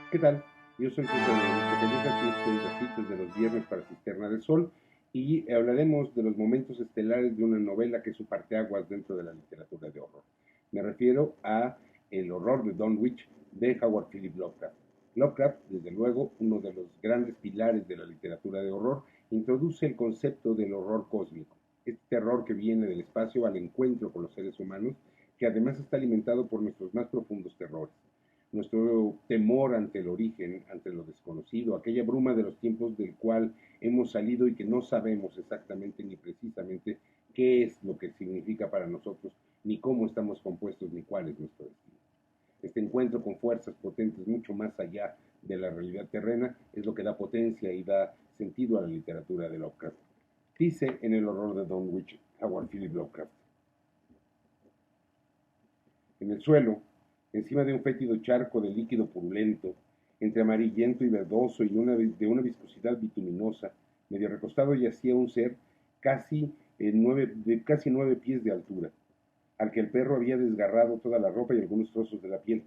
¿Qué tal? Yo soy César de los Especialistas y estoy de citas de los viernes para Cisterna del Sol y hablaremos de los momentos estelares de una novela que es su parteaguas dentro de la literatura de horror. Me refiero a El horror de Dunwich de Howard Philip Lovecraft. Lovecraft, desde luego, uno de los grandes pilares de la literatura de horror, introduce el concepto del horror cósmico, este terror que viene del espacio al encuentro con los seres humanos, que además está alimentado por nuestros más profundos terrores, nuestro temor ante el origen, ante lo desconocido, aquella bruma de los tiempos del cual hemos salido y que no sabemos exactamente ni precisamente qué es lo que significa para nosotros, ni cómo estamos compuestos, ni cuál es nuestro destino. Este encuentro con fuerzas potentes mucho más allá de la realidad terrena es lo que da potencia y da sentido a la literatura de Lovecraft. Dice en El horror de Dunwich Howard Philip Lovecraft: en el suelo, encima de un fétido charco de líquido purulento, entre amarillento y verdoso y de una viscosidad bituminosa, medio recostado yacía un ser casi, de casi 9 pies de altura, al que el perro había desgarrado toda la ropa y algunos trozos de la piel.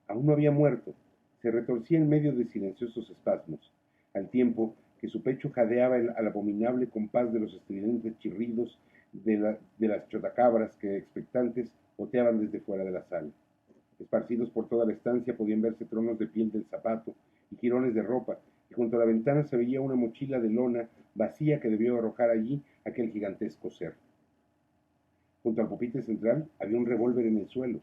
Aún no había muerto, se retorcía en medio de silenciosos espasmos, al tiempo que su pecho jadeaba al abominable compás de los estridentes chirridos de las chotacabras que, expectantes, oteaban desde fuera de la sala. Esparcidos por toda la estancia podían verse tronos de piel del zapato y jirones de ropa, y junto a la ventana se veía una mochila de lona vacía que debió arrojar allí aquel gigantesco ser. Junto al pupitre central había un revólver en el suelo,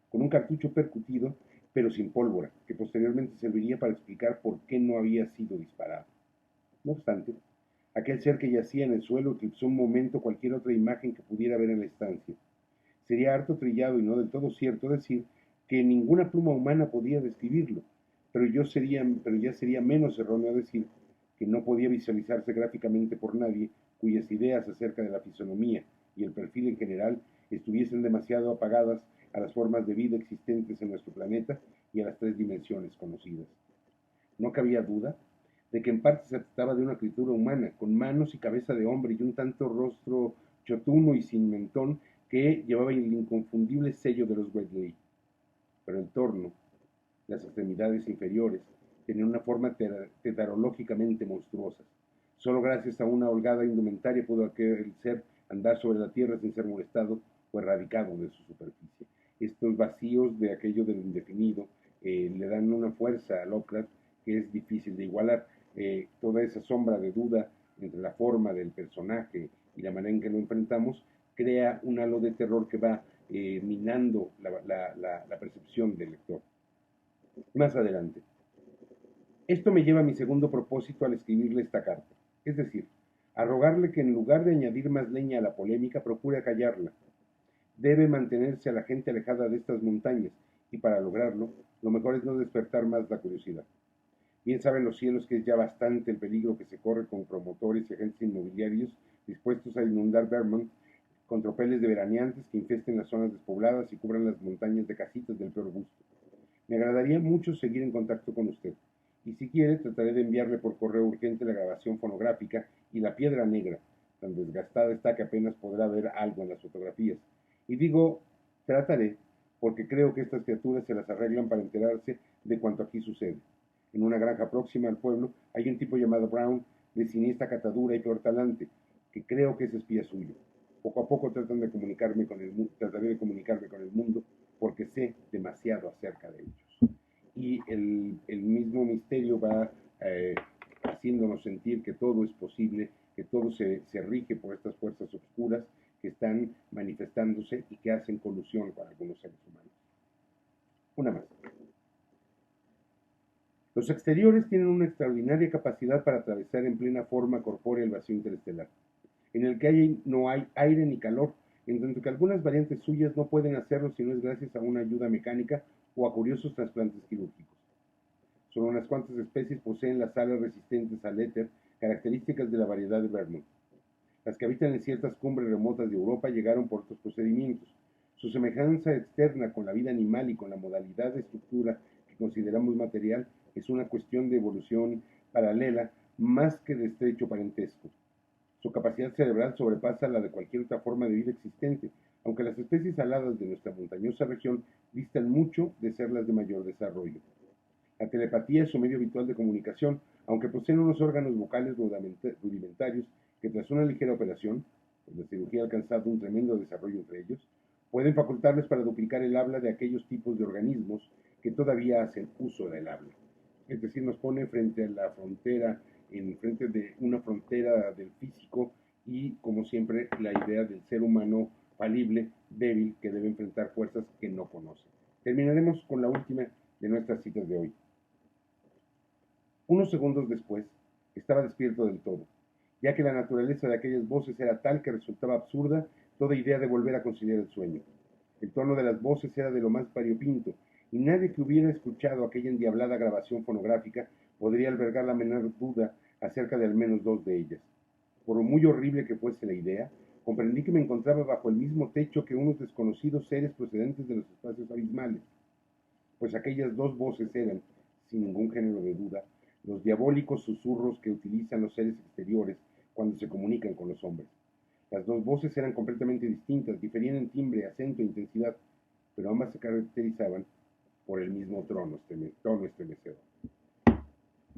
con un cartucho percutido, pero sin pólvora, que posteriormente serviría para explicar por qué no había sido disparado. No obstante, aquel ser que yacía en el suelo eclipsó un momento cualquier otra imagen que pudiera ver en la estancia. Sería harto trillado y no del todo cierto decir que ninguna pluma humana podía describirlo, pero ya sería menos erróneo decir que no podía visualizarse gráficamente por nadie cuyas ideas acerca de la fisonomía y el perfil en general estuviesen demasiado apagadas a las formas de vida existentes en nuestro planeta y a las 3 dimensiones conocidas. No cabía duda de que en parte se trataba de una criatura humana, con manos y cabeza de hombre y un tanto rostro chotuno y sin mentón que llevaba el inconfundible sello de los Wedley. Pero el torno, las extremidades inferiores, tenían una forma tetarológicamente monstruosa. Solo gracias a una holgada indumentaria pudo aquel ser andar sobre la tierra sin ser molestado o erradicado de su superficie. Estos vacíos de aquello de lo indefinido le dan una fuerza a Lovecraft que es difícil de igualar. Toda esa sombra de duda entre la forma del personaje y la manera en que lo enfrentamos crea un halo de terror que va minando la percepción del lector. Más adelante. Esto me lleva a mi segundo propósito al escribirle esta carta, es decir, a rogarle que en lugar de añadir más leña a la polémica, procure acallarla. Debe mantenerse a la gente alejada de estas montañas, y para lograrlo, lo mejor es no despertar más la curiosidad. Bien saben los cielos que es ya bastante el peligro que se corre con promotores y agentes inmobiliarios dispuestos a inundar Vermont con tropeles de veraneantes que infesten las zonas despobladas y cubran las montañas de casitas del peor gusto. Me agradaría mucho seguir en contacto con usted, y si quiere trataré de enviarle por correo urgente la grabación fonográfica y la piedra negra, tan desgastada está que apenas podrá ver algo en las fotografías. Y digo trataré porque creo que estas criaturas se las arreglan para enterarse de cuanto aquí sucede. En una granja próxima al pueblo hay un tipo llamado Brown, de siniestra catadura y peor talante, que creo que es espía suyo. Poco a poco trataré de comunicarme con el mundo porque sé demasiado acerca de ellos. Y el mismo misterio va haciéndonos sentir que todo es posible, que todo se rige por estas fuerzas oscuras que están manifestándose y que hacen colusión con algunos seres humanos. Una más. Los exteriores tienen una extraordinaria capacidad para atravesar en plena forma corpórea el vacío interestelar, en el que no hay aire ni calor, en tanto que algunas variantes suyas no pueden hacerlo si no es gracias a una ayuda mecánica o a curiosos trasplantes quirúrgicos. Solo unas cuantas especies poseen las alas resistentes al éter, características de la variedad de Vermont. Las que habitan en ciertas cumbres remotas de Europa llegaron por otros procedimientos. Su semejanza externa con la vida animal y con la modalidad de estructura que consideramos material es una cuestión de evolución paralela más que de estrecho parentesco. Su capacidad cerebral sobrepasa la de cualquier otra forma de vida existente, aunque las especies aladas de nuestra montañosa región distan mucho de ser las de mayor desarrollo. La telepatía es su medio habitual de comunicación, aunque poseen unos órganos vocales rudimentarios que tras una ligera operación, pues la cirugía ha alcanzado un tremendo desarrollo entre ellos, pueden facultarles para duplicar el habla de aquellos tipos de organismos que todavía hacen uso del habla. Es decir, nos pone frente a la frontera, en frente de una frontera del físico y, como siempre, la idea del ser humano falible, débil, que debe enfrentar fuerzas que no conoce. Terminaremos con la última de nuestras citas de hoy. Unos segundos después, estaba despierto del todo, ya que la naturaleza de aquellas voces era tal que resultaba absurda toda idea de volver a conciliar el sueño. El tono de las voces era de lo más variopinto, y nadie que hubiera escuchado aquella endiablada grabación fonográfica podría albergar la menor duda acerca de al menos dos de ellas. Por muy horrible que fuese la idea, comprendí que me encontraba bajo el mismo techo que unos desconocidos seres procedentes de los espacios abismales, pues aquellas dos voces eran, sin ningún género de duda, los diabólicos susurros que utilizan los seres exteriores cuando se comunican con los hombres. Las dos voces eran completamente distintas, diferían en timbre, acento e intensidad, pero ambas se caracterizaban por el mismo tono estremecedor.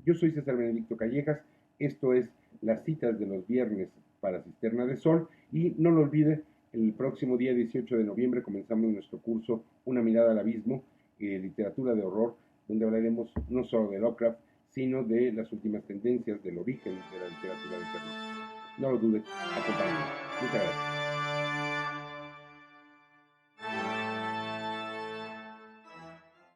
Yo soy César Benedicto Callejas, esto es las citas de los viernes para Cisterna de Sol, y no lo olvide, el próximo día 18 de noviembre comenzamos nuestro curso Una mirada al abismo, literatura de horror, donde hablaremos no solo de Lovecraft, sino de las últimas tendencias, del origen de la literatura de terror. No lo dude, acompáñenme. Muchas gracias.